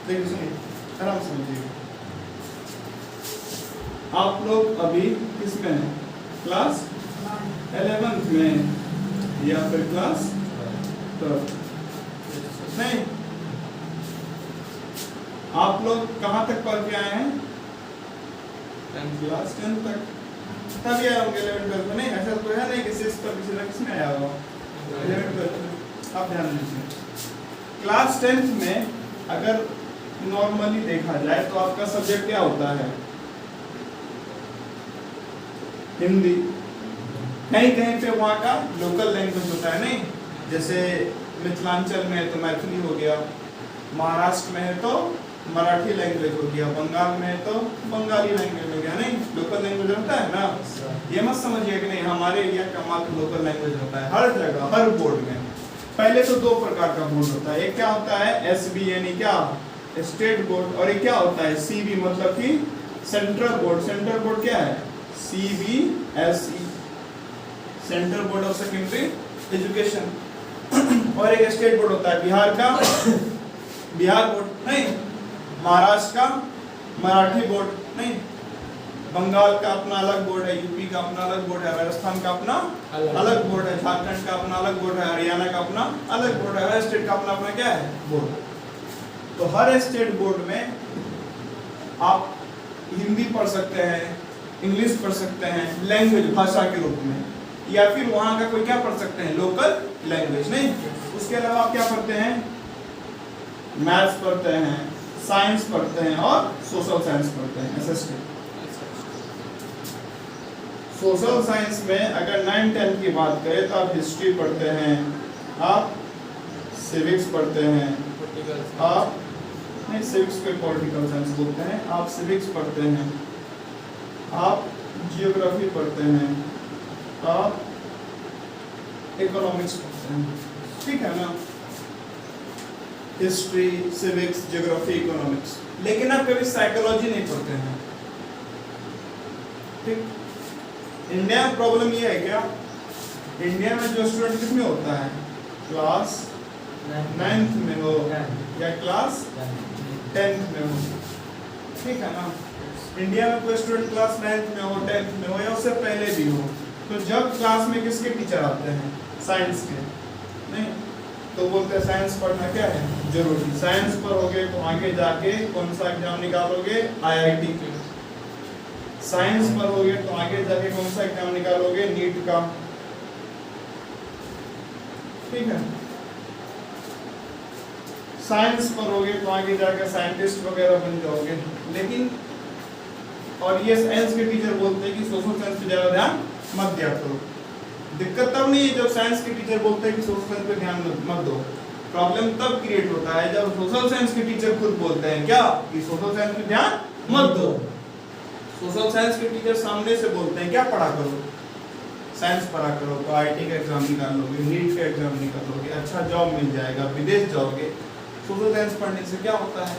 देखिए सुनिए, आराम से समझिए। आप लोग अभी किस में हैं? क्लास 11th में या फिर क्लास 12th? नहीं, आप लोग कहाँ तक पढ़ के आए हैं? क्लास 10 तक। तब आए होंगे 11th 12th में। नहीं, ऐसा तो है नहीं कि सिक्स पर किसी ना किसी में आया होगा 11th 12th में। आप ध्यान दीजिए, क्लास 10th में अगर नॉर्मली देखा जाए तो आपका सब्जेक्ट क्या होता है? हिंदी। कहीं कहीं पे वहाँ का लोकल लैंग्वेज होता है, नहीं? जैसे मिथिलांचल में है तो मैथिली हो गया, महाराष्ट्र में है तो मराठी लैंग्वेज हो गया, बंगाल में है तो बंगाली लैंग्वेज हो गया, नहीं? लोकल लैंग्वेज होता है ना। ये मत समझिए कि नहीं हमारे एरिया का मात्र लोकल लैंग्वेज होता है। हर जगह हर बोर्ड में पहले तो दो प्रकार का बोर्ड होता है। एक क्या होता है? SB यानी क्या? State board. और एक क्या होता है? CB मतलब कि सेंट्रल बोर्ड। सेंट्रल बोर्ड क्या है? CBSE, central board of secondary education. और एक स्टेट बोर्ड होता है बिहार का बिहार बोर्ड, नहीं? महाराष्ट्र का मराठी बोर्ड, नहीं? बंगाल का अपना अलग बोर्ड है, यूपी का अपना अलग बोर्ड है, राजस्थान का अपना अलग बोर्ड है, झारखंड का अपना अलग बोर्ड है, हरियाणा का अपना अलग बोर्ड है। हर स्टेट का अपना अपना क्या है? बोर्ड। तो हर स्टेट बोर्ड में आप हिंदी पढ़ सकते हैं, इंग्लिश पढ़ सकते हैं लैंग्वेज भाषा के रूप में, या फिर वहाँ का कोई क्या पढ़ सकते हैं? लोकल लैंग्वेज, नहीं? उसके अलावा आप क्या पढ़ते हैं? मैथ्स पढ़ते हैं, साइंस पढ़ते हैं और सोशल साइंस पढ़ते हैं। SST। सोशल साइंस में अगर 9-10 की बात करें तो आप हिस्ट्री पढ़ते हैं, आप सिविक्स पढ़ते हैं, आप नहीं सिविक्स को पॉलिटिकल साइंस बोलते हैं, आप सिविक्स पढ़ते हैं, आप जियोग्राफी पढ़ते हैं, आप इकोनॉमिक्स पढ़ते हैं, ठीक है ना? History, civics, geography, economics. लेकिन आप कभी साइकोलॉजी नहीं पढ़ते हैं, ठीक? इंडिया में प्रॉब्लम ये है क्या? इंडिया में जो स्टूडेंट किसमें होता है? क्लास 9th में हो या क्लास 10th में हो, ठीक है ना? इंडिया में कोई स्टूडेंट क्लास 9th में हो, 10th में हो या उससे पहले भी हो, तो जब क्लास में किसके टीचर आते हैं? साइंस के, नहीं? तो बोलते हैं साइंस पढ़ना क्या है? जरूरी। साइंस पढ़ोगे तो आगे जाके कौन सा एग्जाम निकालोगे? IIT के। साइंस पढ़ोगे तो आगे जाके कौन सा एग्जाम निकालोगे? नीट का, ठीक है? साइंस पढ़ोगे तो आगे जाकर साइंटिस्ट वगैरह बन जाओगे। लेकिन और ये साइंस के टीचर बोलते हैं कि सोशल साइंस पे ज्यादा ध्यान मत दिया करो। दिक्कत तब नहीं है जब साइंस के टीचर बोलते हैं कि सोशल साइंस पे ध्यान मत दो। प्रॉब्लम तब क्रिएट होता है जब सोशल साइंस के टीचर खुद बोलते हैं क्या कि सोशल साइंस पे ध्यान मत दो। सोशल साइंस के टीचर सामने से बोलते हैं क्या पढ़ा करो? साइंस पढ़ा करो तो IIT का एग्जाम निकाल लोगे, नीट का एग्जाम निकाल लोगे, अच्छा जॉब मिल जाएगा, विदेश जाओगे। सोशल साइंस पढ़ने से क्या होता है?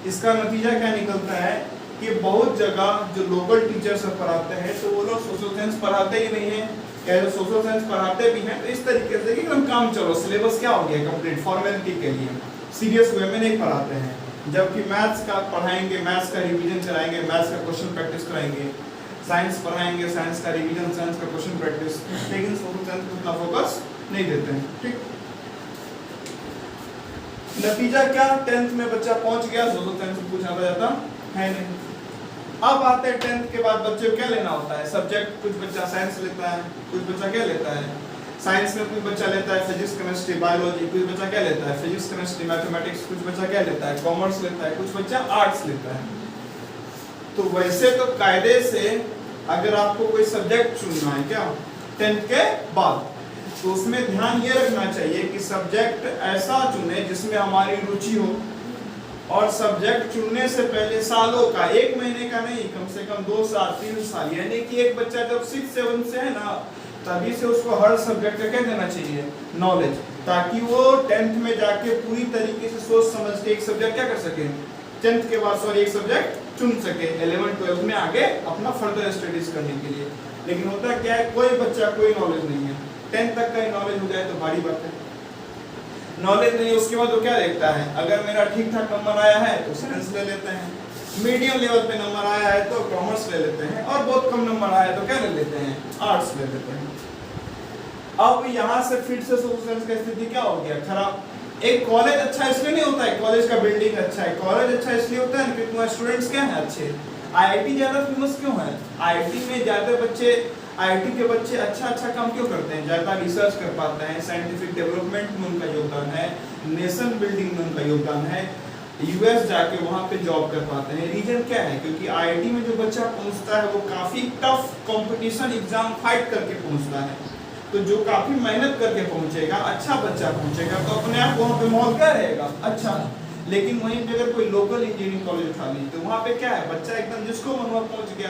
इसका नतीजा क्या निकलता है कि बहुत जगह जो लोकल टीचर सब पढ़ाते हैं तो वो लोग सोशल साइंस पढ़ाते ही नहीं है, क्या सोशल साइंस पढ़ाते भी हैं तो इस तरीके से कि एकदम काम चलो, सिलेबस क्या हो गया कंप्लीट, फॉर्मेलिटी के लिए, सीरियस वे में नहीं पढ़ाते हैं। जबकि मैथ्स का पढ़ाएंगे, मैथ्स का रिवीजन कराएंगे, मैथ्स का क्वेश्चन प्रैक्टिस कराएंगे, साइंस पढ़ाएंगे, साइंस का रिवीजन, साइंस का क्वेश्चन प्रैक्टिस, लेकिन सोशल साइंस पे उतना फोकस नहीं देते हैं, ठीक? नतीजा क्या? 10th में बच्चा पहुंच गया, सोशल साइंस से पूछा जाता है नहीं। अब आते हैं 10th के बाद बच्चे को क्या लेना होता है? सब्जेक्ट। कुछ बच्चा साइंस लेता है, कुछ बच्चा क्या लेता है? साइंस में कुछ बच्चा लेता है फिजिक्स, केमिस्ट्री, बायोलॉजी, कुछ बच्चा क्या लेता है? फिजिक्स, केमिस्ट्री, मैथमेटिक्स, कुछ बच्चा क्या लेता है? कॉमर्स लेता है, कुछ बच्चा आर्ट्स लेता है। तो वैसे तो कायदे से अगर आपको कोई सब्जेक्ट चुनना है क्या 10th के बाद, तो उसमें ध्यान ये रखना चाहिए कि सब्जेक्ट ऐसा चुने जिसमें हमारी रुचि हो, और सब्जेक्ट चुनने से पहले सालों का, 1 महीने का नहीं, कम से कम 2 साल 3 साल, यानी कि एक बच्चा जब 6-7 से है ना तभी से उसको हर सब्जेक्ट का क्या देना चाहिए? नॉलेज, ताकि वो 10th में जाके पूरी तरीके से सोच समझ के एक सब्जेक्ट क्या कर सके, 10th के बाद एक सब्जेक्ट चुन सके 11th-12th में आगे अपना फर्दर स्टडीज करने के लिए। लेकिन होता क्या है, कोई बच्चा कोई नॉलेज नहीं है, 10th तक का ही नॉलेज हो जाए तो बड़ी बात है, नॉलेज नहीं, उसके बाद वो क्या देखता है, अगर मेरा ठीक ठाक नंबर आया है तो साइंस ले लेते हैं, मीडियम लेवल पे नंबर आया है तो कॉमर्स ले लेते हैं, और बहुत कम नंबर आया है तो क्या ले लेते हैं, आर्ट्स ले लेते हैं। अब यहाँ से फिर से सोशल साइंस का स्थिति क्या हो गया, खराब। एक कॉलेज अच्छा इसलिए नहीं होता है, कॉलेज का बिल्डिंग अच्छा है, कॉलेज अच्छा इसलिए होता है क्योंकि वहाँ स्टूडेंट्स क्या हैं, अच्छे। आईआईटी ज्यादा फेमस क्यों है, आईआईटी में ज्यादा बच्चे, आईआईटी के बच्चे अच्छा काम क्यों करते हैं, ज्यादा रिसर्च कर पाते हैं, साइंटिफिक डेवलपमेंट में उनका योगदान है, नेशन बिल्डिंग में उनका योगदान है, यूएस जाके वहाँ पे जॉब कर पाते हैं। रीजन क्या है, क्योंकि आईआईटी में जो बच्चा पहुँचता है वो काफी टफ कंपटीशन एग्जाम फाइट करके पहुँचता है, तो जो काफी मेहनत करके पहुंचेगा, अच्छा बच्चा पहुंचेगा, तो अपने आप वहाँ पे माहौल क्या रहेगा, अच्छा। लेकिन वहीं पे अगर कोई लोकल इंजीनियरिंग कॉलेज उठा ली तो वहाँ पे क्या है, बच्चा एकदम जिसको मन हुआ पहुंच गया।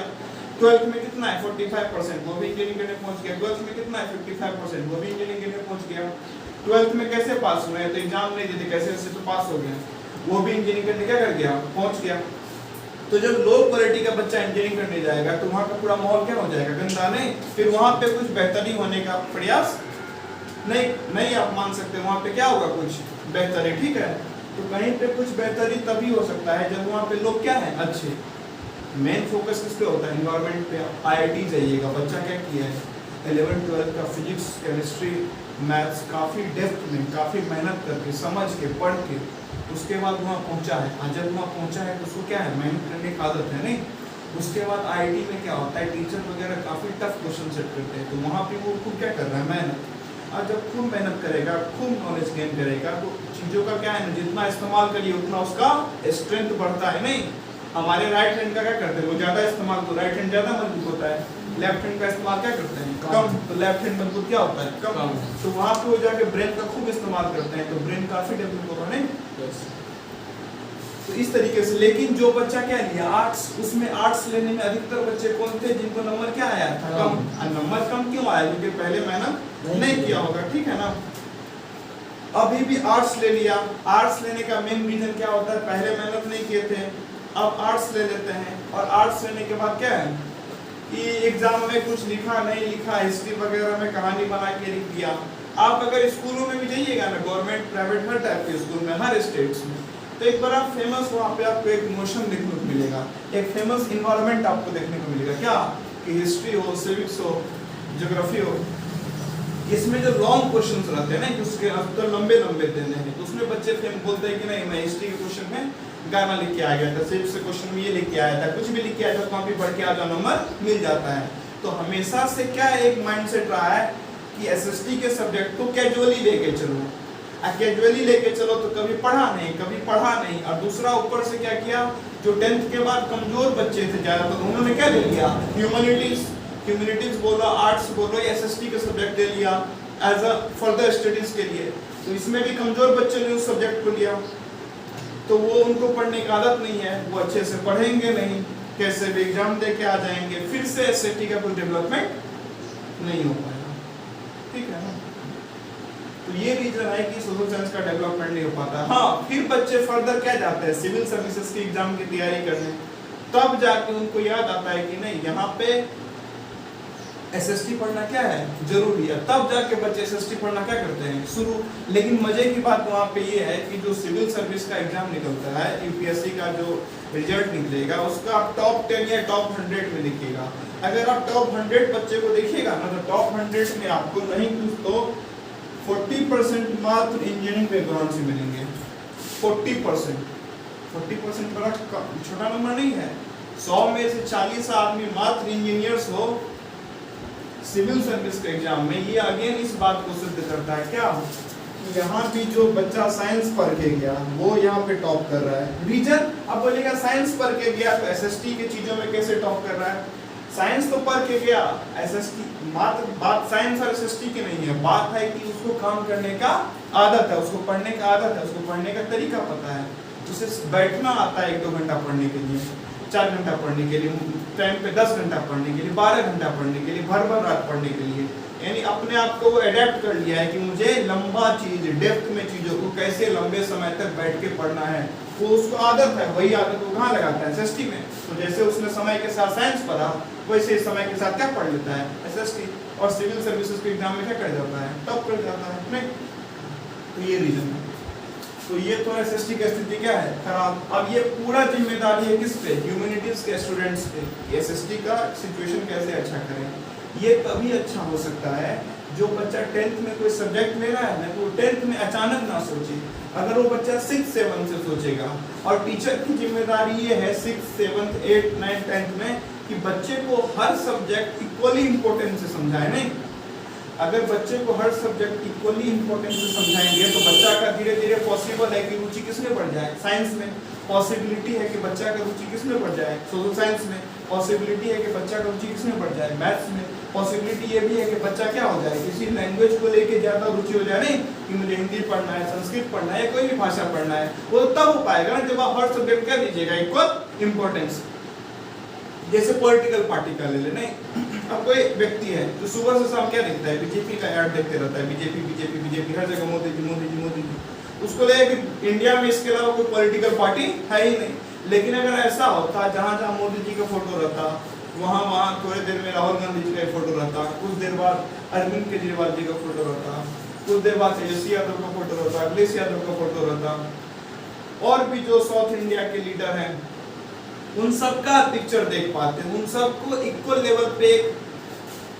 12th में कितना है 45%, वो भी इंजीनियरिंग करने पहुंच गया। 12th में कितना है 55%, वो भी इंजीनियरिंग करने पहुंच गया। 12th में कैसे पास हुए, तो एग्जाम नहीं देते, कैसे कैसे तो पास हो गया, वो भी इंजीनियरिंग करने क्या कर गया, पहुंच गया। तो जब लो क्वालिटी का बच्चा इंजीनियरिंग करने जाएगा तो वहाँ का पूरा माहौल क्या हो जाएगा, गंदा। नहीं, फिर वहाँ पे कुछ बेहतरी होने का प्रयास नहीं आप मान सकते, वहाँ पे क्या होगा, कुछ बेहतरी, ठीक है। तो कहीं पे कुछ बेहतरी तभी हो सकता है जब वहाँ पे लोग क्या है, अच्छे। मेन फोकस किस पे होता है, एनवायरनमेंट पे। आईआईटी जाइएगा, बच्चा क्या किया है, 11th 12th का फिजिक्स, केमिस्ट्री, मैथ्स काफ़ी डेप्थ में, काफ़ी मेहनत करके, समझ के, पढ़ के उसके बाद वहाँ पहुँचा है। और जब वहाँ पहुँचा है तो उसको क्या है, मेहनत करने की आदत है, नहीं। उसके बाद आईआईटी में क्या होता है, टीचर वगैरह काफ़ी टफ क्वेश्चन सेट करते हैं, तो वहाँ पे वो खुद क्या कर रहा है, मेहनत। और जब खूब मेहनत करेगा, खूब नॉलेज गेन करेगा, तो चीज़ों का क्या है, जितना इस्तेमाल करिए उतना उसका स्ट्रेंथ बढ़ता है। नहीं, हमारे राइट हैंड का क्या करते हैं, वो ज़्यादा इस्तेमाल, तो राइट हैंड ज़्यादा मजबूत होता है, लेफ्ट हैंड का इस्तेमाल क्या करते हैं, कम, तो लेफ्ट हैंड मजबूत क्या होता है, कम। तो वहाँ पे वो जाके ब्रेन का खूब इस्तेमाल करते हैं, तो ब्रेन काफ़ी डेवलप होगा, नहीं। तो इस तरीके से। लेकिन जो बच्चा क्या लिया, आर्ट्स, उसमें आर्ट्स लेने में अधिकतर बच्चे कौन थे, जिनको नंबर क्या आया था, कम। और नंबर कम क्यों आया, क्योंकि पहले मेहनत नहीं किया होगा, ठीक है ना। अभी भी आर्ट्स ले लिया, आर्ट्स लेने का मेन रीजन क्या होता है, पहले मेहनत नहीं किए थे, अब आर्ट्स ले लेते हैं। और आर्ट्स लेने के बाद क्या है कि एग्जाम में कुछ लिखा नहीं लिखा, हिस्ट्री वगैरह में कहानी बना के लिख दिया। आप अगर स्कूलों में भी जाइएगा ना, गवर्नमेंट प्राइवेट हर टाइप के स्कूल में, हर स्टेट्स में, तो एक बड़ा फेमस वहाँ पे आपको एक मोशन देखने को मिलेगा, एक फेमस इन्वायरमेंट आपको देखने को मिलेगा, क्या कि हिस्ट्री हो, सिविक्स हो, ज्योग्राफी हो, इसमें जो लॉन्ग क्वेश्चंस रहते हैं ना, कि उसके उत्तर लंबे लंबे देने हैं, तो उसमें बच्चे बोलते हैं कि नहीं, मैं हिस्ट्री के क्वेश्चन में गाना लिख के आ गया था, सिविक्स के क्वेश्चन में ये लिख के आया था, कुछ भी लिख के आया था, कॉपी पढ़ के आ जाओ, नंबर मिल जाता है। तो हमेशा से क्या एक माइंडसेट रहा है कि एसएसटी के सब्जेक्ट को कैजुअली लेके चलो, कैजुअली लेके चलो, तो कभी पढ़ा नहीं। और दूसरा ऊपर से क्या किया, जो 10th के बाद कमजोर बच्चे थे ज्यादा, तो उन्होंने क्या ले लिया, ह्यूमैनिटीज बोलो, आर्ट्स बोलो, एसएसटी के सब्जेक्ट ले लिया एज अ फर्दर स्टडीज के लिए। तो इसमें भी कमजोर बच्चे ने उस सब्जेक्ट को लिया, तो वो उनको पढ़ने की आदत नहीं है, वो अच्छे से पढ़ेंगे नहीं, कैसे भी एग्जाम दे के आ जाएंगे, फिर से एसएसटी का कोई डेवलपमेंट नहीं हो पाएगा, ठीक है ना। तो ये रीजन है कि सोशल साइंस का डेवलपमेंट नहीं हो पाता। हाँ, फिर बच्चे फर्दर क्या जाते हैं, सिविल सर्विसेज की एग्जाम की तैयारी करने, तब जाके उनको याद आता है कि नहीं, यहाँ पे एसएसटी पढ़ना क्या है, जरूरी है, तब जाके बच्चे एसएसटी पढ़ना क्या करते हैं, शुरू। लेकिन मजे की बात वहाँ पे ये है कि जो सिविल सर्विस का एग्जाम निकलता है, यूपीएससी का जो रिजल्ट निकलेगा, उसका आप टॉप 10 या टॉप 100 में देखिएगा। अगर आप टॉप 100 बच्चे को देखिएगा ना, तो टॉप 100 में आपको नहीं कुछ तो 40% मात्र इंजीनियरिंग बैकग्राउंड से मिलेंगे। 40% बड़ा छोटा नंबर नहीं है। 100 में से 40 आदमी मात्र इंजीनियर्स हो सिविल सर्विस के एग्जाम में। ये अगेन इस बात को सिद्ध करता है क्या, यहाँ भी जो बच्चा साइंस पढ़ के गया वो यहाँ पे टॉप कर रहा है। रीजन, अब बोलेगा साइंस पढ़ के गया तो एसएसटी की चीजों में कैसे टॉप कर रहा है, साइंस तो पढ़ के गया, एसएसटी मात्र बात साइंस और एसएसटी की नहीं है, बात है कि उसको काम करने का आदत है, उसको पढ़ने का आदत है, उसको पढ़ने का तरीका पता है, उसे बैठना आता है 1-2 घंटा पढ़ने के लिए, 4 घंटा पढ़ने के लिए, टाइम पे 10 घंटा पढ़ने के लिए, 12 घंटा पढ़ने के लिए, भर भर रात पढ़ने के लिए, यानी अपने आप को वो अडेप्ट कर लिया है कि मुझे लंबा चीज, डेप्थ में चीजों को कैसे लंबे समय तक बैठ के पढ़ना है, वो उसको आदत है। वही आदत वो कहाँ लगाता है, एसएसटी में। तो जैसे उसने समय के साथ साइंस पढ़ा, वैसे समय के साथ क्या पढ़ लेता है, एसएसटी। और सिविल सर्विसेज के एग्जाम में क्या कर जाता है, टॉप कर जाता है, नहीं। तो ये रीजन है। तो ये तो एसएसटी की स्थिति क्या है, खराब। अब ये पूरा जिम्मेदारी है किस पे, ह्यूमैनिटीज के स्टूडेंट्स पे। एसएसटी का सिचुएशन कैसे अच्छा करें, ये तभी अच्छा हो सकता है जो बच्चा 10th में कोई सब्जेक्ट ले रहा है ना, तो 10th में अचानक ना सोचे। अगर वो बच्चा 6, 7 से सोचेगा, और टीचर की जिम्मेदारी ये है 6, 7, 8, 9, 10th में कि बच्चे को हर सब्जेक्ट इक्वली इंपॉर्टेंट से समझाए। नहीं, अगर बच्चे को हर सब्जेक्ट इक्वली इंपॉर्टेंट से समझाएंगे तो बच्चा का धीरे धीरे पॉसिबल है कि रुचि किसमें बढ़ जाए, साइंस में। पॉसिबिलिटी है कि बच्चा का रुचि किसमें बढ़ जाए, सोशल साइंस में। पॉसिबिलिटी है कि बच्चा का रुचि किसमें बढ़ जाए, मैथ्स में। पॉसिबिलिटी ये भी है कि बच्चा क्या हो जाए, किसी लैंग्वेज को लेके ज्यादा रुचि हो जाए। नहीं कि मुझे हिंदी पढ़ना है, संस्कृत पढ़ना है, कोई भी भाषा पढ़ना है, वो तब हो पाएगा ना जब आप हर सब्जेक्ट क्या दीजिएगा इक्वल इंपॉर्टेंस। जैसे पॉलिटिकल पार्टी का ले ले। नहीं, अब कोई व्यक्ति है जो सुबह से शाम क्या देखता है, बीजेपी का ऐड देखते रहता है, बीजेपी बीजेपी बीजेपी, हर जगह मोदी जी मोदी जी मोदी जी। उसको लगे कि इंडिया में इसके अलावा कोई पॉलिटिकल पार्टी है ही नहीं। लेकिन अगर ऐसा होता जहाँ जहाँ मोदी जी का फोटो रहता, वहाँ थोड़ी देर में राहुल गांधी जी का फोटो रहता, कुछ देर बाद अरविंद केजरीवाल जी का फोटो रहता, कुछ देर बाद तेजस्वी यादव का फोटो रहता, अखिलेश यादव का फोटो रहता, और भी जो साउथ इंडिया के लीडर हैं उन सब का पिक्चर देख पाते, उन सबको इक्वल लेवल पे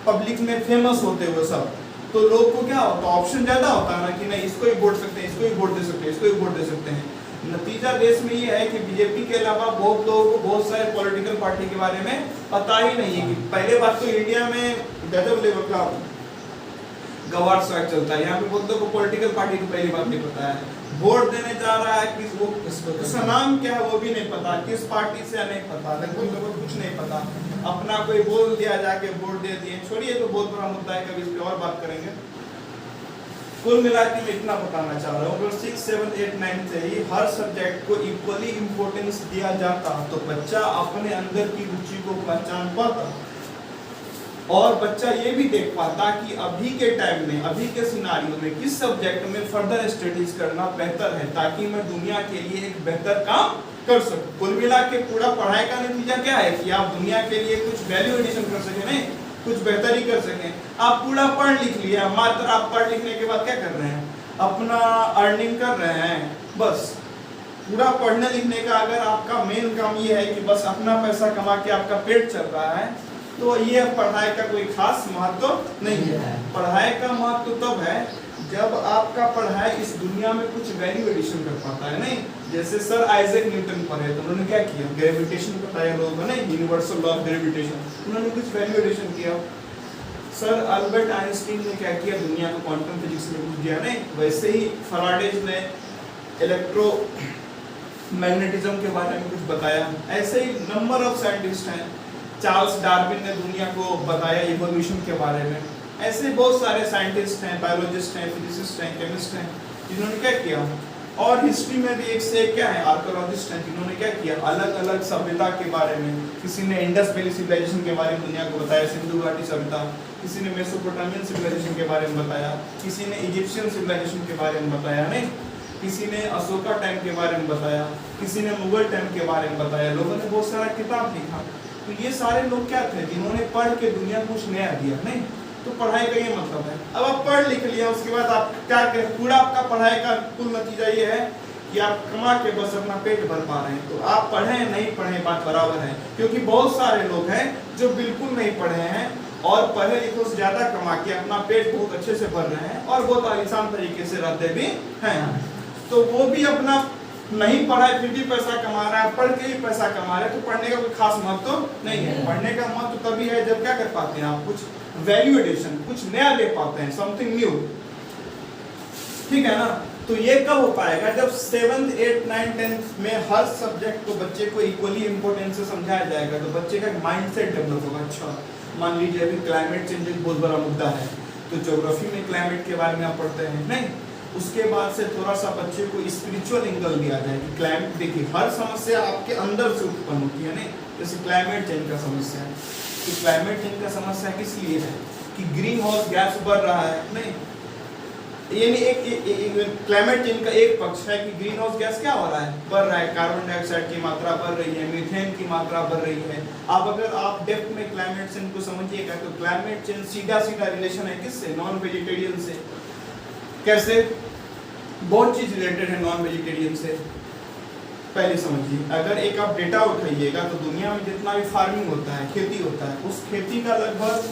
पब्लिक में फेमस होते हुए सब। तो लोग को क्या होता, ऑप्शन ज्यादा होता है ना कि नहीं इसको ही वोट सकते हैं, इसको ही वोट दे सकते हैं, इसको ही वोट दे सकते हैं। नतीजा देश में ये है कि बीजेपी के अलावा बहुत लोगों को बहुत सारे पॉलिटिकल पार्टी के बारे में पता ही नहीं है। कि पहले बात तो इंडिया में गजब लेवल का गवार स्वाग चलता है, यहाँ पे बहुत लोगों को पॉलिटिकल पार्टी की पहली बात नहीं पता है। वोट देने जा रहा है किस, वो उसका नाम क्या है वो भी नहीं पता, किस पार्टी से नहीं पता, लगभग लोगों को कुछ नहीं पता। अपना कोई बोल दिया जाके वोट दे दिए, छोड़िए तो बहुत बड़ा मुद्दा है, कभी इस पे और बात करेंगे। कुल मिला के मैं इतना बताना चाह रहा हूँ, अगर 6, 7, 8, 9 से ही हर सब्जेक्ट को इक्वली इम्पोर्टेंस दिया जाता तो बच्चा अपने अंदर की रुचि को पहचान पाता, और बच्चा ये भी देख पाता कि अभी के टाइम में, अभी के सिनारियो में किस सब्जेक्ट में फर्दर स्टडीज करना बेहतर है, ताकि मैं दुनिया के लिए एक बेहतर काम कर सकूं। कुल मिला के पूरा पढ़ाई का नतीजा क्या है कि आप दुनिया के लिए कुछ वैल्यू एडिशन कर सके, नहीं कुछ बेहतर ही कर सकें। आप पूरा पढ़ लिख लिया, मात्र आप पढ़ लिखने के बाद क्या कर रहे हैं, अपना अर्निंग कर रहे हैं बस। पूरा पढ़ने लिखने का अगर आपका मेन काम ये है कि बस अपना पैसा कमा के आपका पेट चल रहा है, तो ये पढ़ाई का कोई खास महत्व नहीं है। पढ़ाई का महत्व तब है जब आपका पढ़ाई इस दुनिया में कुछ वैल्यू एडिशन कर पाता है। नहीं, जैसे सर आइजैक न्यूटन पढ़े तो उन्होंने क्या किया, ग्रेविटेशन बताया लोगों को, नहीं यूनिवर्सल लॉ ऑफ ग्रेविटेशन, उन्होंने कुछ वैल्यू एडिशन किया। सर अल्बर्ट आइंस्टीन ने क्या किया, दुनिया को क्वांटम फिजिक्स में कुछ दिया। नहीं, वैसे ही फराडेज ने इलेक्ट्रो मैग्नेटिज्म के बारे में कुछ बताया। ऐसे ही नंबर ऑफ साइंटिस्ट हैं, चार्ल्स डार्विन ने दुनिया को बताया इवोल्यूशन के बारे में। ऐसे बहुत सारे साइंटिस्ट हैं, बायोलॉजिस्ट हैं, फिजिसिस्ट हैं, केमिस्ट हैं, जिन्होंने क्या किया। और हिस्ट्री में भी एक से एक क्या है, आर्कियोलॉजिस्ट हैं, जिन्होंने क्या किया, अलग अलग सभ्यता के बारे में। किसी ने इंडस वैली सिविलाइजेशन के बारे में दुनिया को बताया, सिंधु घाटी सभ्यता, किसी ने मेसोपोटामियन सिविलाइजेशन के बारे में बताया, किसी ने इजिप्शियन सिविलाइजेशन के बारे में बताया, नहीं किसी ने अशोका टाइम के बारे में बताया, किसी ने मुगल टाइम के बारे में बताया। लोगों ने बहुत सारा किताब लिखा। तो ये सारे लोग क्या थे, जिन्होंने पढ़ के दुनिया को कुछ नया दिया। नहीं, तो पढ़ाई का ये मतलब है। अब आप पढ़ लिख लिया, उसके बाद आप क्या करें, पूरा आपका पढ़ाई का कुल नतीजा ये है कि आप कमा के बस अपना पेट भर पा रहे हैं। तो आप पढ़े नहीं पढ़े बात बराबर है, क्योंकि बहुत सारे लोग हैं जो बिल्कुल नहीं पढ़े हैं और पढ़े लिखों से ज्यादा कमा के अपना पेट बहुत अच्छे से भर रहे हैं और बहुत आसान तरीके से रहते भी हैं। तो वो भी अपना नहीं पढ़ा है फिर भी पैसा कमा रहा है, पढ़ के ही पैसा कमा रहा है। तो पढ़ने का कोई खास महत्व नहीं है। पढ़ने का महत्व तभी है जब क्या कर पाते हैं आप, कुछ वैल्यू एडिशन, कुछ नया दे पाते हैं, समथिंग न्यू। ठीक है ना। तो ये कब हो पाएगा, जब 7th 8th 9th 10th में हर सब्जेक्ट को बच्चे को इक्वली इंपॉर्टेंस से समझाया जाएगा। तो बच्चे का माइंडसेट डेवलप होगा। अच्छा मान लीजिए अभी क्लाइमेट चेंज एक बहुत बड़ा मुद्दा है, तो ज्योग्राफी में क्लाइमेट के बारे में आप पढ़ते हैं। नहीं, उसके बाद से थोड़ा सा बच्चे को स्पिरिचुअल एंगल दिया जाए कि क्लाइमेट, देखिए हर समस्या आपके अंदर से उत्पन्न होती है। नहीं, जैसे क्लाइमेट चेंज का समस्या है, तो क्लाइमेट चेंज का समस्या किस लिए है कि ग्रीन हाउस गैस बढ़ रहा है। नहीं, यानी एक क्लाइमेट चेंज का एक पक्ष है कि ग्रीन हाउस गैस क्या हो रहा है, बढ़ रहा है, कार्बन डाइऑक्साइड की मात्रा बढ़ रही है, मीथेन की मात्रा बढ़ रही है। अब अगर आप डेप्थ में क्लाइमेट चेंज को समझिएगा तो क्लाइमेट चेंज सीधा सीधा रिलेशन है किससे, नॉन वेजिटेरियन से। कैसे, बहुत चीज रिलेटेड है नॉन वेजिटेरियन से। पहले समझिए, अगर एक आप डेटा उठाइएगा तो दुनिया में जितना भी फार्मिंग होता है, खेती होता है, उस खेती का लगभग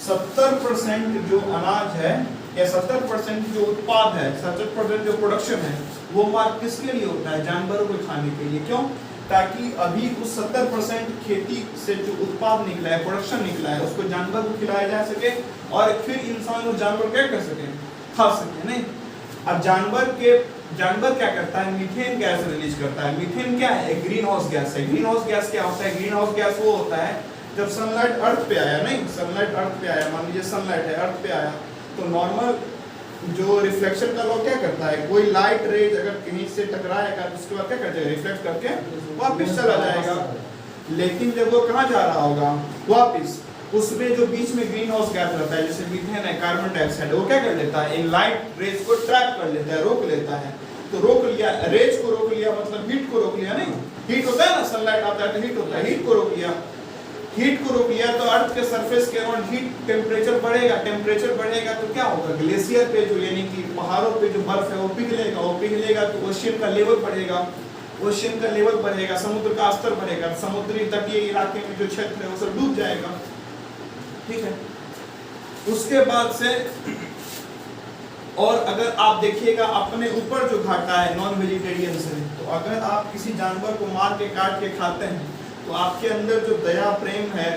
70% जो अनाज है या 70% जो उत्पाद है, 70% जो प्रोडक्शन है, वो मार्ग किसके लिए होता है? जानवरों को खाने के लिए। क्यों? ताकि अभी उस 70% खेती से जो उत्पाद निकला है, प्रोडक्शन निकला है, उसको जानवर को खिलाया जा सके और फिर इंसान उस जानवर क्या कर सके? खा सके। नहीं, अब जानवर क्या करता है? मीथेन गैस रिलीज करता है। मीथेन क्या है? एक ग्रीन हाउस गैस है। ग्रीन हाउस गैस क्या होता है? ग्रीन हाउस गैस वो होता है जब सनलाइट अर्थ पे आया, नहीं सनलाइट अर्थ पे आया, मान लीजिए सनलाइट है, अर्थ पे आया, तो नॉर्मल जो रिफ्लेक्शन का लॉ क्या करता है? कोई लाइट रेज अगर कहीं से टकराएगा तो उसके बाद क्या कर जाएगा? रिफ्लेक्ट करके वापस चला जाएगा। लेकिन जब वो कहाँ जा रहा होगा? वापस, उसमें जो बीच में ग्रीन हाउस गैस रहता है, जैसे मीथेन है, कार्बन डाइऑक्साइड, वो क्या कर लेता है? इन लाइट रेज को ट्रैप कर लेता है, रोक लेता है। तो रोक लिया, रेज को रोक लिया मतलब हीट को रोक लिया। नहीं, हीट होता है ना, सनलाइट आता है तो हीट होता है, हीट को रोक लिया। हीट को रोक लिया तो अर्थ के सरफेस के अराउंड हीट टेम्परेचर बढ़ेगा। टेम्परेचर बढ़ेगा तो क्या होगा? ग्लेशियर पे जो, यानी कि पहाड़ों पे जो बर्फ है वो पिघलेगा। वो पिघलेगा तो ओशियन का लेवल बढ़ेगा। ओशियन का लेवल बढ़ेगा, समुद्र का स्तर बढ़ेगा, समुद्री तटीय इलाके में जो क्षेत्र है वो सब डूब जाएगा। ठीक है, उसके बाद से और अगर आप देखिएगा अपने ऊपर जो घाटा है नॉन वेजिटेरियन से, तो अगर आप किसी जानवर को मार के काट के खाते हैं तो आपके अंदर जो दया प्रेम है,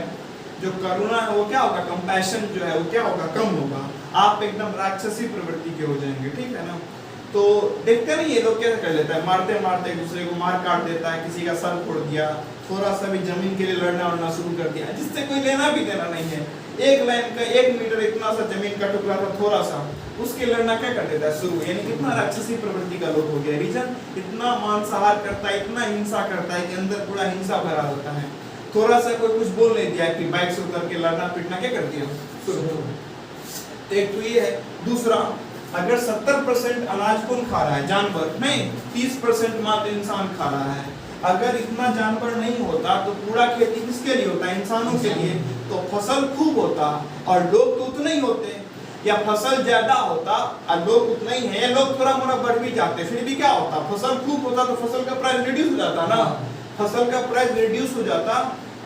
जो करुणा है, वो क्या होगा? कंपैशन जो है वो क्या होगा? कम होगा। आप एकदम राक्षसी प्रवृत्ति के हो जाएंगे। ठीक है ना? तो देखते नहीं ये लोग क्या कर लेता है? मारते मारते एक दूसरे को मार काट देता है, किसी का सर फोड़ दिया, थोड़ा सा भी जमीन के लिए लड़ना उड़ना शुरू कर दिया, जिससे कोई लेना भी देना नहीं है। एक लाइन का 1 मीटर इतना सा जमीन का टुकड़ा था, थोड़ा सा, उसके लड़ना क्या कर देता है? शुरू। यानी कितना राक्षसी प्रवृत्ति का लोग हो गया। रीजन इतना मांसाहार करता है, इतना हिंसा करता है कि अंदर पूरा हिंसा भरा होता है। थोड़ा सा कोई कुछ बोल नहीं दिया कि बाइक से उतर के लड़ना पीटना क्या कर दिया? शुरू। एक तो ये है। दूसरा, अगर 70% अनाज कौन खा रहा है? जानवर। नहीं, 30% मात्र इंसान खा रहा है। अगर इतना जानवर नहीं होता तो पूरा खेती किसके लिए होता? इंसानों के लिए। तो फसल खूब होता और लोग तो उतने ही होते, या फसल ज्यादा होता और लोग उतना ही है, या लोग थोड़ा मोड़ा बढ़ भी जाते, फिर भी क्या होता? फसल खूब होता तो फसल का प्राइस रिड्यूस हो जाता ना। फसल का प्राइस रिड्यूस हो जाता।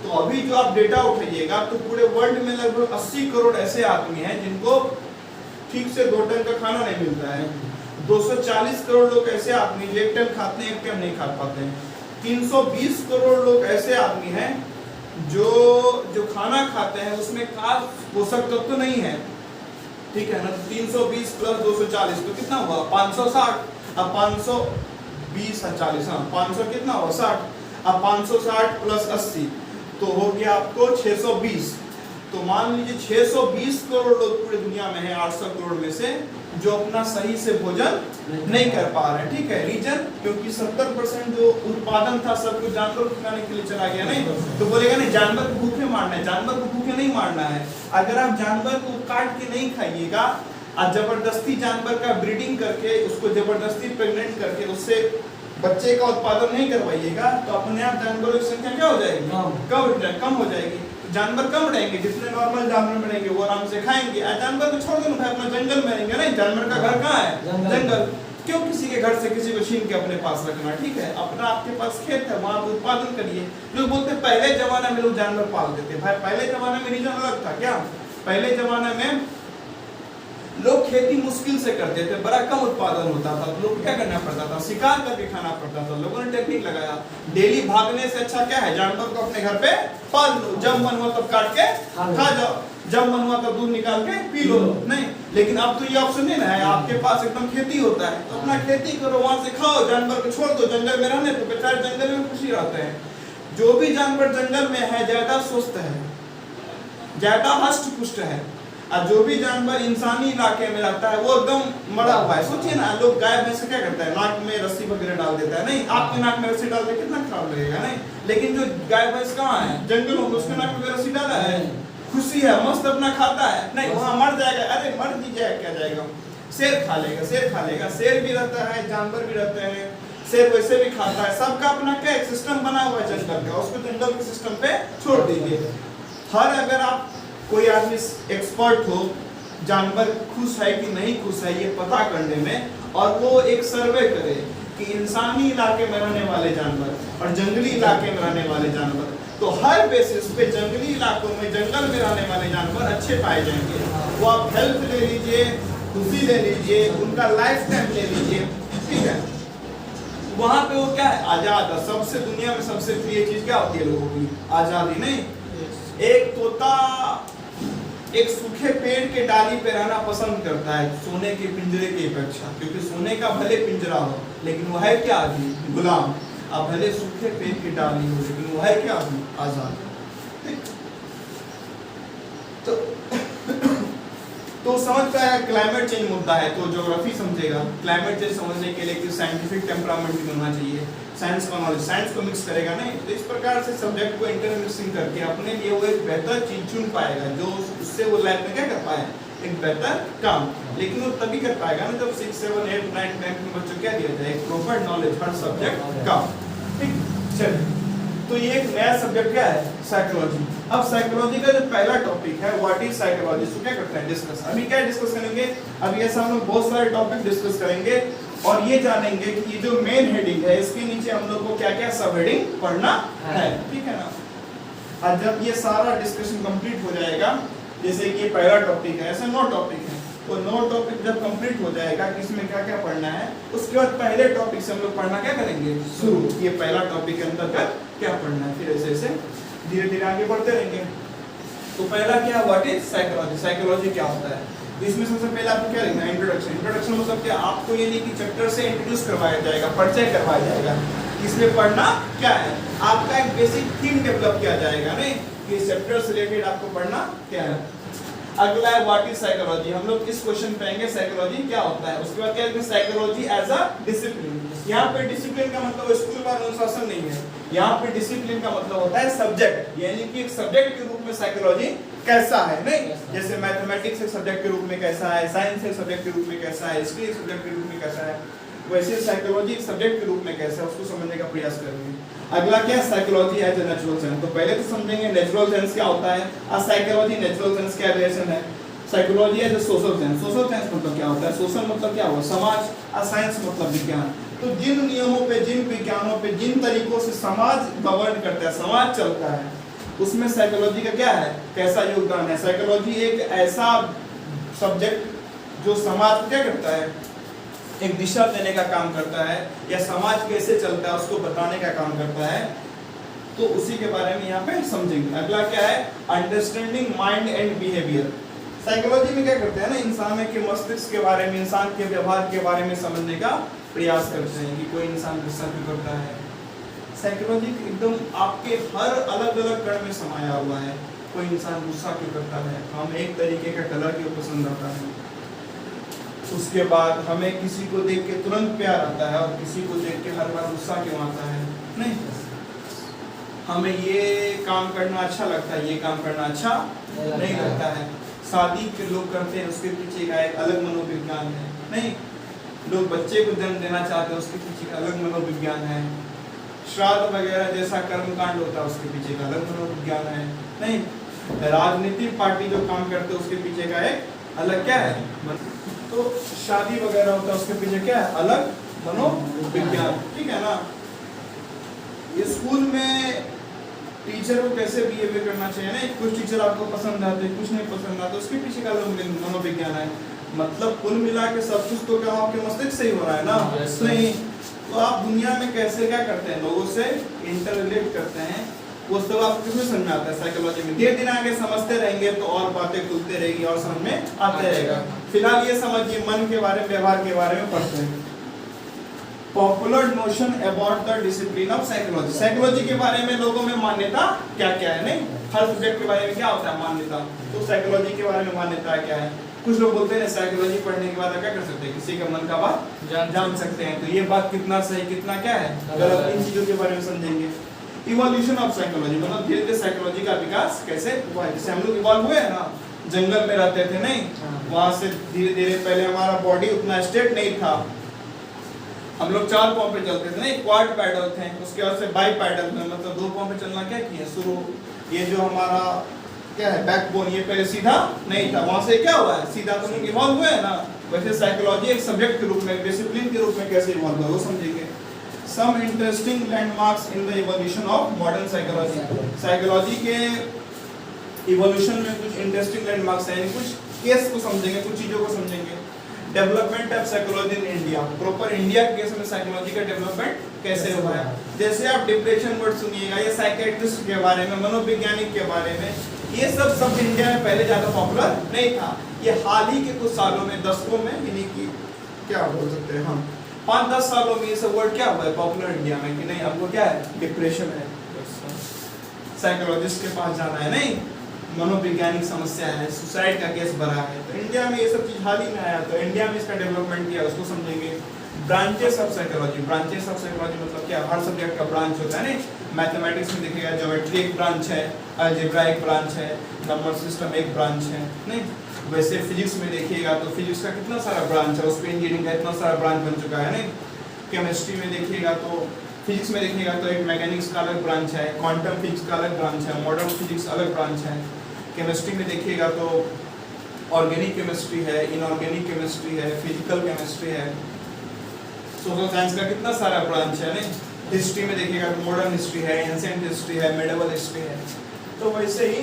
तो अभी जो आप डेटा उठाइएगा तो पूरे वर्ल्ड में लगभग 80 करोड़ ऐसे आदमी हैं जिनको ठीक से 2 टन का खाना नहीं मिलता है। 240 करोड़ लोग ऐसे आदमी जो 1 टन खाते हैं, 1 टन नहीं खा पाते हैं। 320 करोड़ लोग ऐसे आदमी हैं जो खाना खाते हैं उसमें खास पोषक तत्व तो नहीं है। ठीक है ना? 320 प्लस 240 तो कितना हुआ? 560। अब 520 और 40, हाँ 500 कितना हुआ? 60। अब 560 प्लस 80 तो हो गया आपको 620। तो मान लीजिए 620 करोड़ लोग पूरी दुनिया में है 800 करोड़ में से, जो अपना सही से भोजन नहीं कर पा रहे हैं। ठीक है, रीजन क्योंकि 70% जो उत्पादन था सब कुछ जानवर को खिलाने के लिए चला गया। नहीं तो बोलेगा नहीं जानवर को भूखे मारना है, जानवर को भूखे नहीं मारना है। अगर आप जानवर को काट के नहीं खाइएगा और जबरदस्ती जानवर का ब्रीडिंग करके उसको जबरदस्ती प्रेग्नेंट करके उससे बच्चे का उत्पादन नहीं करवाइएगा तो अपने आप जानवरों की संख्या क्या हो जाएगी? कम हो जाएगी। जानवर कम रहेंगे, जितने नॉर्मल जानवर रहेंगे वो आराम से खाएंगे। जानवर को छोड़ दो भाई, अपना जंगल में रहेंगे। नहीं, जानवर का घर कहाँ है? जंगल। क्यों किसी के घर से किसी को छीन के अपने पास रखना? ठीक है, अपना आपके पास खेत है, वहां पे उत्पादन करिए। लोग बोलते हैं पहले जमाने में लोग जानवर पाल देते। भाई पहले जमाने में रीजन अलग था क्या? पहले जमाने में लोग खेती मुश्किल से करते थे, बड़ा कम उत्पादन होता था, तो लोग क्या करना पड़ता था? शिकार करके खाना पड़ता था। लोगों ने टेक्निक लगाया, डेली भागने से अच्छा क्या है? जानवर को अपने घर पे पाल लो, जब मन हुआ तब काट के खा जाओ, जब मन हुआ तब दूध निकाल के पी लो। नहीं, लेकिन अब तो ये ऑप्शन नहीं ना है। आपके पास एकदम खेती होता है तो अपना खेती करो, वहां से खाओ, जानवर को छोड़ दो जंगल में रहने, तो बेचारे जंगल में खुशी रहते हैं। जो भी जानवर जंगल में है ज्यादा स्वस्थ है, ज्यादा हष्ट पुष्ट है, और जो भी जानवर इंसानी इलाके में रहता है वो एकदम मरा हुआ है। सोचिए ना, लोग गाय भैंस क्या करता है? नाक में रस्सी वगैरह डाल देता है। नहीं, आपके नाक में रस्सी डाल दे कितना खराब लगेगा? नहीं, लेकिन जो गाय भैंस कहाँ है? जंगलों में, उसके नाक में रस्सी डाला है, खुशी है, मस्त अपना खाता है। नहीं, वहाँ मर जाएगा। अरे मर भी जाए क्या जाएगा? शेर खा लेगा, शेर खा लेगा। शेर भी रहता है, जानवर भी रहते हैं, शेर वैसे भी खाता है। सबका अपना क्या एक सिस्टम बना हुआ है जंगल का, उसको जंगल के सिस्टम पे छोड़ दीजिए। हर अगर आप कोई आदमी एक्सपर्ट हो जानवर खुश है कि नहीं खुश है ये पता करने में, और वो एक सर्वे करे कि इंसानी इलाके में रहने वाले जानवर और जंगली इलाके में रहने वाले जानवर, तो हर बेसिस पे जंगली इलाकों में, जंगल में रहने वाले जानवर अच्छे पाए जाएंगे। वो आप हेल्थ ले लीजिए, खुशी ले लीजिए, उनका लाइफ टाइम ले लीजिए, ठीक है। वहां पे वो क्या है, आजाद है। सबसे दुनिया में सबसे प्रिय चीज क्या होती है लोगों की? आजादी। नहीं, एक तोता एक सूखे पेड़ के डाली पे रहना पसंद करता है सोने के पिंजरे की अपेक्षा, क्योंकि सोने का भले पिंजरा हो लेकिन वो है क्या? आदमी, गुलाम। अब भले सूखे पेड़ की डाली हो लेकिन वो है क्या? आदमी, आजाद। तो समझ पाया क्लाइमेट चेंज मुद्दा है, तो ज्योग्राफी समझेगा। क्लाइमेट चेंज समझने के लिए कि साइंटिफिक टेम्परामेंट भी होना चाहिए, साइंस का नॉलेज, साइंस को मिक्स करेगा नहीं, तो इस प्रकार से सब्जेक्ट को इंटरमिक्सिंग करके अपने लिए वो एक बेहतर चीज चुन पाएगा, जो उससे वो लाइफ में क्या कर पाए, एक बेहतर काम। लेकिन वो तभी कर पाएगा ना जब 6, 7, 8, 9, 10 में बच्चों क्या दिया जाए, एक प्रॉपर नॉलेज हर सब्जेक्ट का। ठीक, चलिए, तो ये एक नया सब्जेक्ट क्या है, साइकोलॉजी। अब साइकोलॉजी का जो पहला टॉपिक है, व्हाट इज साइकोलॉजी, तो क्या करते हैं, डिस्कस। अभी क्या डिस्कस करेंगे, अभी ऐसा हम लोग बहुत सारे टॉपिक डिस्कस करेंगे और ये जानेंगे कि ये जो मेन हेडिंग है इसके नीचे हम लोग को क्या क्या सब हेडिंग पढ़ना है, ठीक है ना। और जब ये सारा डिस्कशन कंप्लीट हो जाएगा, जैसे कि ये पहला टॉपिक है, ऐसे 9 टॉपिक है, तो 9 टॉपिक जब कंप्लीट हो जाएगा कि इसमें क्या क्या पढ़ना है, उसके बाद पहले टॉपिक से हम लोग पढ़ना क्या करेंगे, शुरू। ये पहला टॉपिक के अंतर्गत क्या पढ़ना है, फिर ऐसे ऐसे धीरे धीरे आगे बढ़ते रहेंगे। तो पहला क्या, व्हाट इज साइकोलॉजी, साइकोलॉजी क्या होता है। तो इसमें सबसे पहले आपको क्या लिखना है, इंट्रोडक्शन। इंट्रोडक्शन मतलब क्या, आपको ये नहीं कि चैप्टर से इंट्रोड्यूस करवाया जाएगा, परिचय करवाया जाएगा, इसमें पढ़ना क्या है, आपका एक बेसिक थीम डेवलप किया जाएगा, नहीं कि चैप्टर से रिलेटेड आपको पढ़ना क्या है। अगला है व्हाट इज साइकोलॉजी, हम लोग इस क्वेश्चन पे आएंगे साइकोलॉजी क्या होता है। उसके बाद क्या है, साइकोलॉजी एज अ डिसिप्लिन। यहाँ पे डिसिप्लिन का मतलब स्कूल का अनुशासन नहीं है, यहाँ पे डिसिप्लिन का मतलब होता है सब्जेक्ट, यानी कि एक सब्जेक्ट के रूप में साइकोलॉजी कैसा है, नहीं जैसे मैथमेटिक्स एक सब्जेक्ट के रूप में कैसा है, साइंस एक सब्जेक्ट के रूप में कैसा है, हिस्ट्री एक सब्जेक्ट के रूप में कैसा है, वैसे साइकोलॉजी एक सब्जेक्ट के रूप में कैसा है, उसको समझने का प्रयास करेंगे। अगला क्या है, psychology as a natural science. तो पहले तो समझेंगे नेचुरल साइंस क्या होता है और साइकोलॉजी नेचुरल साइंस क्या रिलेशन है। Psychology as a social science, social science मतलब क्या होता है, सोशल मतलब क्या हुआ, समाज, और साइंस मतलब विज्ञान। तो जिन नियमों पे, जिन विज्ञानों पे, जिन तरीकों से समाज गवर्न करता है, समाज चलता है, उसमें साइकोलॉजी का क्या है, कैसा योगदान है। साइकोलॉजी एक ऐसा सब्जेक्ट जो समाज को क्या करता है, एक दिशा देने का काम करता है, या समाज कैसे चलता है उसको बताने का काम करता है। तो उसी के बारे में यहाँ पे समझेंगे। अगला क्या है, understanding mind and behaviour. Psychology में क्या करते हैं ना, इंसान के मस्तिष्क के बारे में, इंसान के व्यवहार के बारे में समझने का प्रयास करते हैं कि कोई इंसान गुस्सा क्यों करता है। साइकोलॉजी एकदम आपके हर अलग अलग कण में समाया हुआ है। कोई इंसान गुस्सा क्यों करता है, हमें एक तरीके का कलर क्यों पसंद आता है, उसके बाद हमें किसी को देख के तुरंत प्यार आता है और किसी को देख के हर बार गुस्सा क्यों आता है, नहीं हमें ये काम करना अच्छा लगता है, ये काम करना अच्छा नहीं लगता है। शादी के लोग करते हैं, उसके पीछे का एक अलग मनोविज्ञान है, नहीं लोग बच्चे को जन्म देना चाहते हैं, उसके पीछे का अलग मनोविज्ञान है। श्राद्ध वगैरह जैसा कर्मकांड होता है, उसके पीछे का अलग मनोविज्ञान है, नहीं राजनीतिक पार्टी जो काम करते हैं उसके पीछे का एक अलग क्या है। तो शादी वगैरह होता है, उसके पीछे क्या है, अलग मनोविज्ञान, ठीक है ना। स्कूल में टीचर को कैसे बिहेवियर करना चाहिए, ना कुछ टीचर आपको पसंद आते हैं, कुछ नहीं पसंद आते, उसके पीछे का अलग मनोविज्ञान है। मतलब कुल मिला के सब कुछ तो क्या आपके मस्तिष्क से ही हो रहा है ना, नहीं तो आप दुनिया में कैसे क्या करते हैं, लोगों से इंटर रिलेट करते हैं, वो सब आपको किसमें समझ में आता है, साइकोलॉजी में। धीरे धीरे आगे समझते रहेंगे तो और बातें खुलते रहेगी और समझ में आते रहेगा। फिलहाल ये समझिए मन के बारे में, व्यवहार के बारे में पढ़ते हैं। Popular notion about the discipline of psychology. साइकोलॉजी के बारे में लोगों में मान्यता क्या क्या है, नहीं हर सब्जेक्ट के बारे में क्या होता है मान्यता, तो साइकोलॉजी के बारे में मान्यता क्या है। कुछ लोग बोलते हैं साइकोलॉजी पढ़ने के बाद क्या कर सकते हैं, किसी का मन का बात जान सकते हैं। तो ये बात कितना सही कितना क्या है गलत, इन चीजों के बारे में समझेंगे। इवोल्यूशन ऑफ साइकोलॉजी मतलब धीरे धीरे साइकोलॉजी का विकास कैसे हुआ है। जैसे हम लोग इवॉल्व हुए हैं ना, जंगल में रहते थे, नहीं वहां से धीरे धीरे पहले हमारा बॉडी उतना स्ट्रेट नहीं था, हम लोग 4 पांव पे चलते थे, नहीं क्वाड पैडल थे, उसके बाद से बाई पैडल में मतलब 2 पांव पे चलना क्या किया शुरू। ये जो हमारा क्या है बैकबोन, ये पहले सीधा नहीं था, वहां से क्या हुआ है सीधा, तो लोग इवॉल्व हुए हैं ना। वैसे साइकोलॉजी एक सब्जेक्ट के रूप में, डिसिप्लिन के रूप में कैसे इवॉल्व हुआ वो समझेंगे। Some interesting landmarks in the evolution of modern psychology. साइकोलॉजी के इवोल्यूशन में कुछ इंटरेस्टिंग लैंडमार्क्स हैं, कुछ केस को समझेंगे, कुछ चीजों को समझेंगे। Development of psychology in India, proper India के केस में साइकोलॉजी का डेवलपमेंट कैसे हुआ है। जैसे आप डिप्रेशन वर्ड सुनिएगा, ये साइकियाट्रिस्ट के बारे में, मनोवैज्ञानिक के बारे में, ये सब इंडिया में पहले ज्यादा पॉपुलर नहीं था। ये हाल ही के कुछ सालों में, दशकों में, यानी कि क्या बोल सकते हैं हम, 5-10 सालों में ये सब वर्ड क्या हुआ है पॉपुलर इंडिया में कि नहीं, आपको क्या है, डिप्रेशन है, साइकोलॉजिस्ट के पास जाना है, नहीं मनोवैज्ञानिक समस्या है, सुसाइड का केस बढ़ा है। तो इंडिया में ये सब चीज हाल ही में आया, तो इंडिया में इसका डेवलपमेंट किया, उसको समझेंगे। Branches of psychology, branches of psychology मतलब क्या, हर सब्जेक्ट का ब्रांच होता है नहीं। मैथमेटिक्स में देखिएगा ज्योमेट्री एक ब्रांच है, अलजेब्रा एक ब्रांच है, नंबर सिस्टम एक ब्रांच है, नहीं। वैसे फिजिक्स में देखिएगा तो फिजिक्स का कितना सारा ब्रांच है, उस पर इंजीनियरिंग का इतना सारा ब्रांच बन चुका है, नहीं। केमिस्ट्री में देखिएगा तो, फिजिक्स में देखिएगा तो एक मैकेनिक्स का अलग ब्रांच है, क्वांटम फिजिक्स का अलग ब्रांच है, मॉडर्न फिजिक्स अलग ब्रांच है। केमिस्ट्री में देखिएगा तो ऑर्गेनिक केमिस्ट्री है, इनऑर्गेनिक केमिस्ट्री है, फिजिकल केमिस्ट्री है। सोशल साइंस का कितना सारा ब्रांच है, नहीं। हिस्ट्री में देखिएगा तो मॉडर्न हिस्ट्री है, एंशिएंट हिस्ट्री है, मेडिवल हिस्ट्री है। तो वैसे ही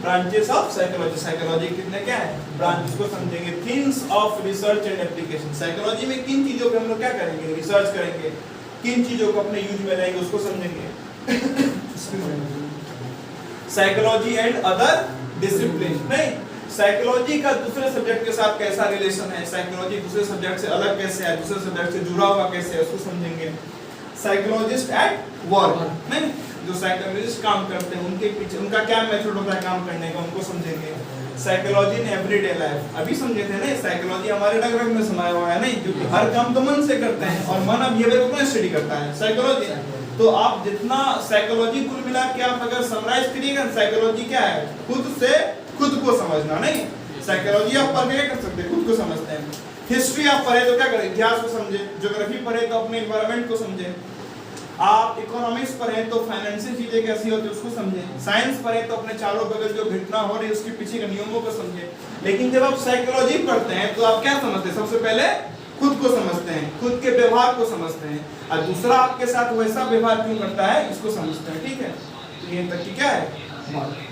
ब्रांचेस ऑफ साइकोलॉजी, साइकोलॉजी कितने क्या है, ब्रांच को समझेंगे। Things of research and application, psychology में किन चीजों पे हम लोग क्या करेंगे, रिसर्च करेंगे, किन चीजों को अपने यूज में लाएंगे उसको समझेंगे। साइकोलॉजी एंड अदर डिसिप्लिन, नहीं, साइकोलॉजी का दूसरे सब्जेक्ट के साथ कैसा रिलेशन है, साइकोलॉजी दूसरे सब्जेक्ट से अलग कैसे है, दूसरे सब्जेक्ट से जुड़ा हुआ कैसे है, उसको समझेंगे। साइकोलॉजिस्ट एट वर्क, नहीं, जो साइकोलॉजिस्ट काम करते हैं उनके पीछे उनका क्या मेथड होता है काम करने का, उनको समझेंगे। साइकोलॉजी इन एवरीडे लाइफ, अभी समझे थे ना, साइकोलॉजी हमारे रग रग में समाया हुआ है, नहीं, क्योंकि हर काम तो मन से करते हैं और मन अब बिहेवियर को स्टडी करता है, साइकोलॉजी। तो आप जितना साइकोलॉजी कुल मिला के आप अगर समराइज करिएगा, साइकोलॉजी क्या है, खुद से खुद को समझना, नहीं। साइकोलॉजी आप पढ़ के क्या कर सकते हैं, खुद को समझते हैं। हिस्ट्री आप पढ़े तो क्या करें, इतिहास को समझे। ज्योग्राफी पढ़े तो अपने एनवायरनमेंट को समझे। आप इकोनॉमिक्स पढ़े तो फाइनेंशियल चीजें कैसी होती है उसको समझे। साइंस पढ़े तो अपने चारों बगल जो घटना हो रही है उसके पीछे के नियमों को समझे। लेकिन जब आप साइकोलॉजी पढ़ते हैं तो आप क्या समझते हैं, सबसे पहले खुद को समझते हैं, खुद के व्यवहार को समझते हैं, और दूसरा आपके साथ वैसा व्यवहार क्यों करता है इसको समझते हैं, ठीक है। तो ये तक की क्या है बात।